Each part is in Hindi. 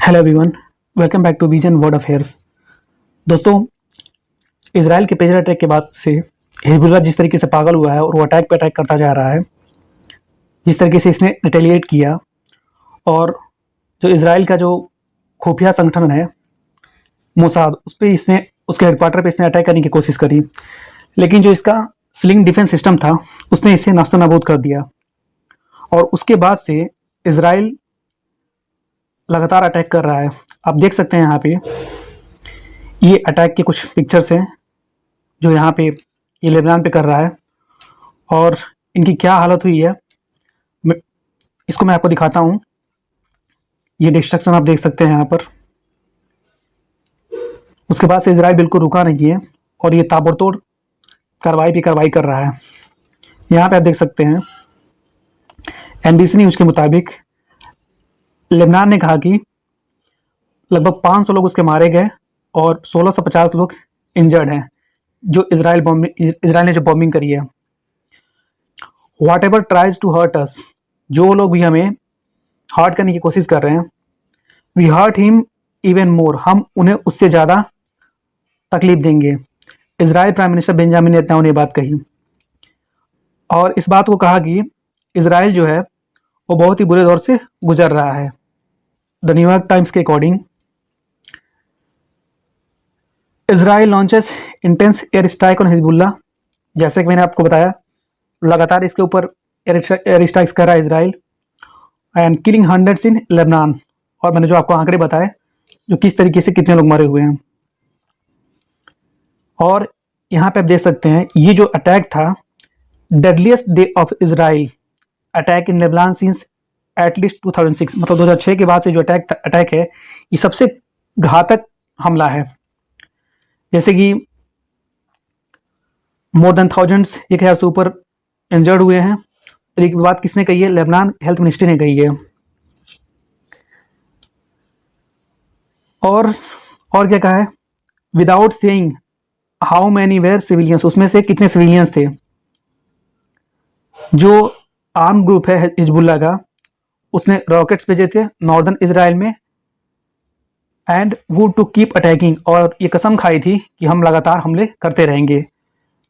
Hello everyone, welcome back to Vision World Affairs. दोस्तों, इसराइल के पेजर अटैक के बाद से हिजबुल्लाह जिस तरीके से पागल हुआ है और वो अटैक पे अटैक करता जा रहा है, जिस तरीके से इसने रिटेलिएट किया और जो इसराइल का जो खुफिया संगठन है मोसाद, उस पर इसने उसके हेडक्वार्टर पे इसने अटैक करने की कोशिश करी, लेकिन जो इसका स्लिंग डिफेंस सिस्टम था उसने इसे नास्तो नाबूद कर दिया। और उसके बाद से इसराइल लगातार अटैक कर रहा है। आप देख सकते हैं यहाँ पे ये अटैक के कुछ पिक्चर्स हैं जो यहाँ पे ये लेबनान पे कर रहा है और इनकी क्या हालत हुई है इसको मैं आपको दिखाता हूँ। ये डिस्ट्रक्शन आप देख सकते हैं यहाँ पर। उसके बाद से इजराइल बिल्कुल रुका नहीं है और ये ताबड़तोड़ कार्रवाई पे कार्रवाई कर रहा है। यहाँ पे आप देख सकते हैं NBC न्यूज़ के मुताबिक लेबनान ने कहा कि लगभग 500 लोग उसके मारे गए और 1650 लोग इंजर्ड हैं जो इजराइल ने जो बॉम्बिंग करी है। Whatever tries to hurt us, जो लोग भी हमें हर्ट करने की कोशिश कर रहे हैं, we hurt him even more, हम उन्हें उससे ज़्यादा तकलीफ देंगे। Israel prime minister Benjamin Netanyahu ने बात कही और इस बात को कहा कि इजराइल जो है वो बहुत ही बुरे दौर से गुजर रहा है। द न्यूयॉर्क टाइम्स के according Israel launches intense air strike on Hezbollah, जैसे कि मैंने आपको बताया लगातार इसके ऊपर एयर स्ट्राइक्स कर रहा है Israel, and killing hundreds in Lebanon. और मैंने जो आपको आंकड़े बताए जो किस तरीके से कितने लोग मरे हुए हैं। और यहाँ पे आप देख सकते हैं ये जो अटैक था, deadliest day of Israel attack in Lebanon since at least 2006, मतलब 2006 के बाद से जो अटैक है ये सबसे घातक हमला है। जैसे कि मोर देन थाउजेंड्स, 1000 से ऊपर इंजर्ड हुए हैं। और एक बात किसने कही है? लेबनान हेल्थ मिनिस्ट्री ने कही है। और क्या कहा है? Without saying how many were civilians, उसमें से कितने सिविलियंस थे। जो आर्म ग्रुप है हिजबुल्लाह का, उसने रॉकेट्स भेजे थे नॉर्दर्न इजराइल में and vowed to keep attacking, और ये कसम खाई थी कि हम लगातार हमले करते रहेंगे।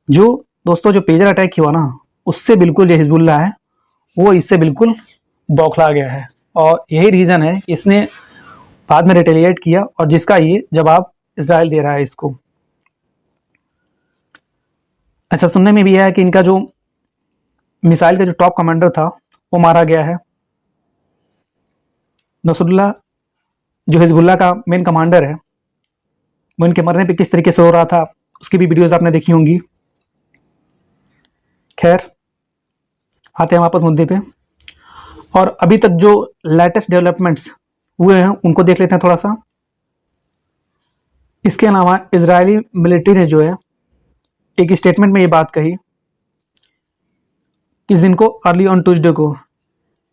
जो दोस्तों जो पेजर अटैक हुआ ना, उससे बिल्कुल जो हिजबुल्लाह है वो इससे बिल्कुल बौखला गया है और यही रीज़न है इसने बाद में रिटेलिएट किया और जिसका ये जवाब इजराइल दे रहा है इसको। ऐसा सुनने में भी है कि इनका जो मिसाइल का जो टॉप कमांडर था वो मारा गया है। नसरुल्लाह जो हिजबुल्लाह का मेन कमांडर है, वो इनके मरने पे किस तरीके से हो रहा था उसकी भी वीडियोस आपने देखी होंगी। खैर, आते हैं वापस मुद्दे पे और अभी तक जो लेटेस्ट डेवलपमेंट्स हुए हैं उनको देख लेते हैं थोड़ा सा। इसके अलावा इजरायली मिलिट्री ने जो है एक स्टेटमेंट में ये बात कही इस दिन को, अर्ली ऑन ट्यूजडे को,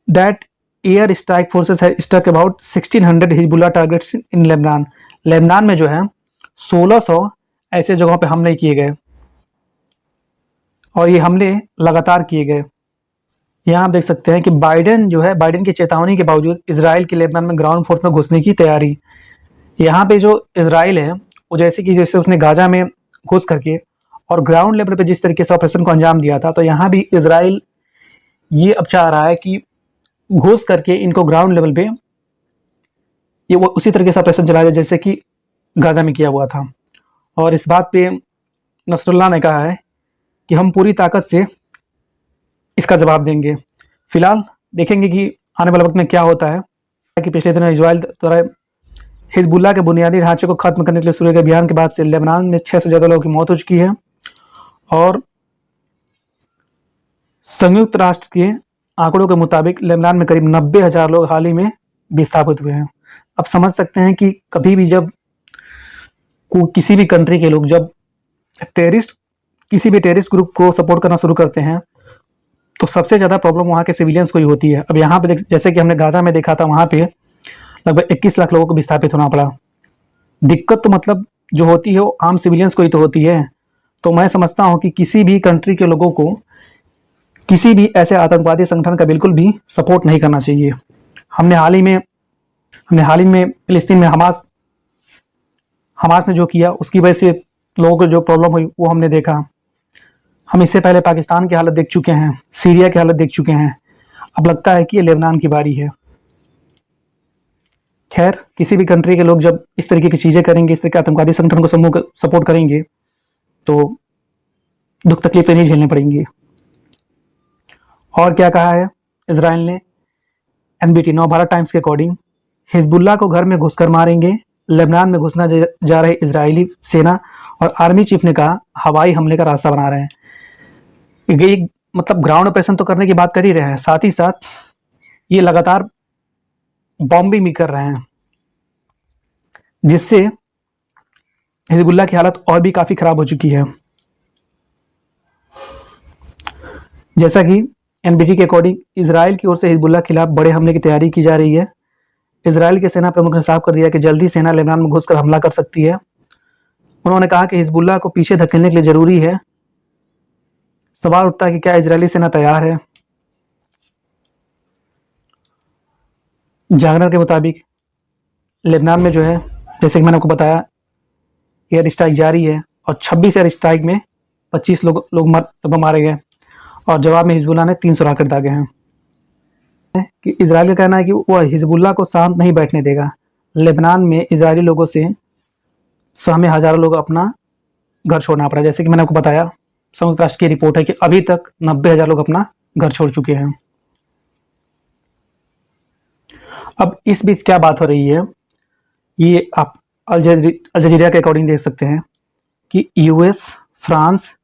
that air strike forces have struck about 1600 Hezbollah targets in Lebanon. Lebanon में जो है 1600 ऐसे जगहों पे हमले किए गए और ये हमले लगातार किए गए। यहाँ आप देख सकते हैं कि बाइडेन की चेतावनी के बावजूद इसराइल के लेबनान में ग्राउंड फोर्स में घुसने की तैयारी। यहाँ पे जो इसराइल है वो जैसे उसने गाजा में घुस करके और ग्राउंड लेवल पे जिस तरीके से ऑपरेशन को अंजाम दिया था, तो यहाँ भी इसराइल ये अब चाह रहा है कि घुस करके इनको ग्राउंड लेवल पे ये वो उसी तरीके से ऑपरेशन चलाया जाए जैसे कि गाजा में किया हुआ था। और इस बात पे नसरुल्लाह ने कहा है कि हम पूरी ताकत से इसका जवाब देंगे। फिलहाल देखेंगे कि आने वाले वक्त में क्या होता है। कि पिछले दिनों इजराइल द्वारा हिजबुल्लाह के बुनियादी ढांचे को खत्म करने के लिए शुरू किए अभियान के बाद से लेबनान में 600 से ज़्यादा लोगों की मौत हो चुकी है और संयुक्त राष्ट्र के आंकड़ों के मुताबिक लेबनान में करीब 90,000 लोग हाल ही में विस्थापित हुए हैं। अब समझ सकते हैं कि कभी भी जब किसी भी कंट्री के लोग जब किसी भी टेररिस्ट ग्रुप को सपोर्ट करना शुरू करते हैं तो सबसे ज़्यादा प्रॉब्लम वहाँ के सिविलियंस को ही होती है। अब यहाँ पे जैसे कि हमने गाजा में देखा था, वहाँ पे लगभग 21 लाख लोगों को विस्थापित होना पड़ा। दिक्कत तो मतलब जो होती है वो आम सिविलियंस को ही तो होती है। तो मैं समझता हूँ कि किसी भी कंट्री के लोगों को किसी भी ऐसे आतंकवादी संगठन का बिल्कुल भी सपोर्ट नहीं करना चाहिए। हमने हाल ही में हमने हाल ही में फिलिस्तीन में हमास ने जो किया उसकी वजह से लोगों को जो प्रॉब्लम हुई वो हमने देखा। हम इससे पहले पाकिस्तान की हालत देख चुके हैं, सीरिया की हालत देख चुके हैं। अब लगता है कि ये लेबनान की बारी है। खैर, किसी भी कंट्री के लोग जब इस तरीके की चीज़ें करेंगे, इस तरह के आतंकवादी संगठन को सपोर्ट करेंगे, तो दुख तकलीफें नहीं झेलनी पड़ेंगी। और क्या कहा है इजराइल ने? एनबीटी नवभारत टाइम्स के अकॉर्डिंग, हिजबुल्लाह को घर में घुसकर मारेंगे। लेबनान में घुसना जा रहे इजरायली सेना और आर्मी चीफ ने कहा हवाई हमले का रास्ता बना रहे हैं। ये मतलब ग्राउंड ऑपरेशन तो करने की बात कर ही रहे हैं, साथ ही साथ ये लगातार बॉम्बिंग भी कर रहे हैं, जिससे हिजबुल्लाह की हालत और भी काफ़ी ख़राब हो चुकी है। जैसा कि एनबीटी के अकॉर्डिंग, इजराइल की ओर से हिजबुल्लाह के खिलाफ बड़े हमले की तैयारी की जा रही है। इजराइल के सेना प्रमुख ने साफ कर दिया कि जल्दी सेना लेबनान में घुसकर हमला कर सकती है। उन्होंने कहा कि हिजबुल्लाह को पीछे धकेलने के लिए ज़रूरी है। सवाल उठता है कि क्या इजरायली सेना तैयार है? जागरण के मुताबिक लेबनान में जो है, जैसे कि मैंने आपको बताया, एयर स्ट्राइक जारी है और 26 एयर स्ट्राइक में 25 लोग मारे गए और जवाब में हिजबुल्लाह ने 300 रॉकेट दागे हैं। कि इजराइल का कहना है कि वह हिजबुल्लाह को शांत नहीं बैठने देगा। लेबनान में इजरायली लोगों से सहमे हज़ारों लोग अपना घर छोड़ना पड़ा। जैसे कि मैंने आपको बताया, संयुक्त राष्ट्र की रिपोर्ट है कि अभी तक 90,000 लोग अपना घर छोड़ चुके हैं। अब इस बीच क्या बात हो रही है, ये आप अल जजीरा के अकॉर्डिंग देख सकते हैं कि US, France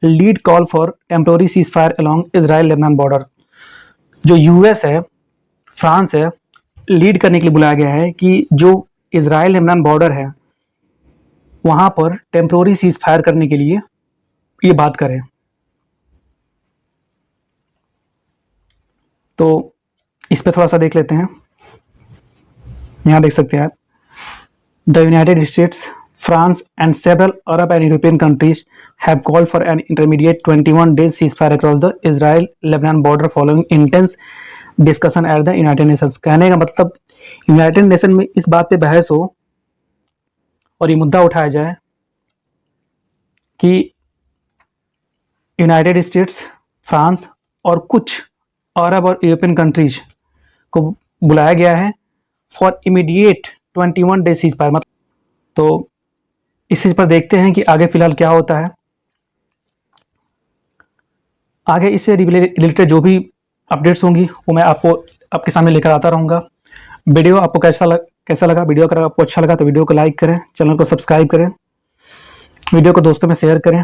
lead call for temporary cease fire along Israel Lebanon border. जो यूएस है, फ्रांस है, लीड करने के लिए बुलाया गया है कि जो इजराइल लेबनान बॉर्डर है वहाँ पर टेम्पोररी सीज फायर करने के लिए ये बात करें। तो इस पे थोड़ा सा देख लेते हैं। यहाँ देख सकते हैं आप, the United states, France and several Arab and European countries have called for an intermediate 21-day ceasefire across the Israel-Lebanon border following intense discussion at the United Nations। कहने का मतलब यूनाइटेड नेशन में इस बात पे बहस हो और ये मुद्दा उठाया जाए कि यूनाइटेड स्टेट्स, फ्रांस और कुछ अरब और यूरोपियन कंट्रीज को बुलाया गया है फॉर इमीडिएट 21-day ceasefire। मतलब तो इस चीज़ पर देखते हैं कि आगे फिलहाल क्या होता है। आगे इससे रिलेटेड जो भी अपडेट्स होंगी वो मैं आपके सामने लेकर आता रहूँगा। वीडियो आपको कैसा लगा? वीडियो अगर आपको अच्छा लगा तो वीडियो को लाइक करें, चैनल को सब्सक्राइब करें, वीडियो को दोस्तों में शेयर करें।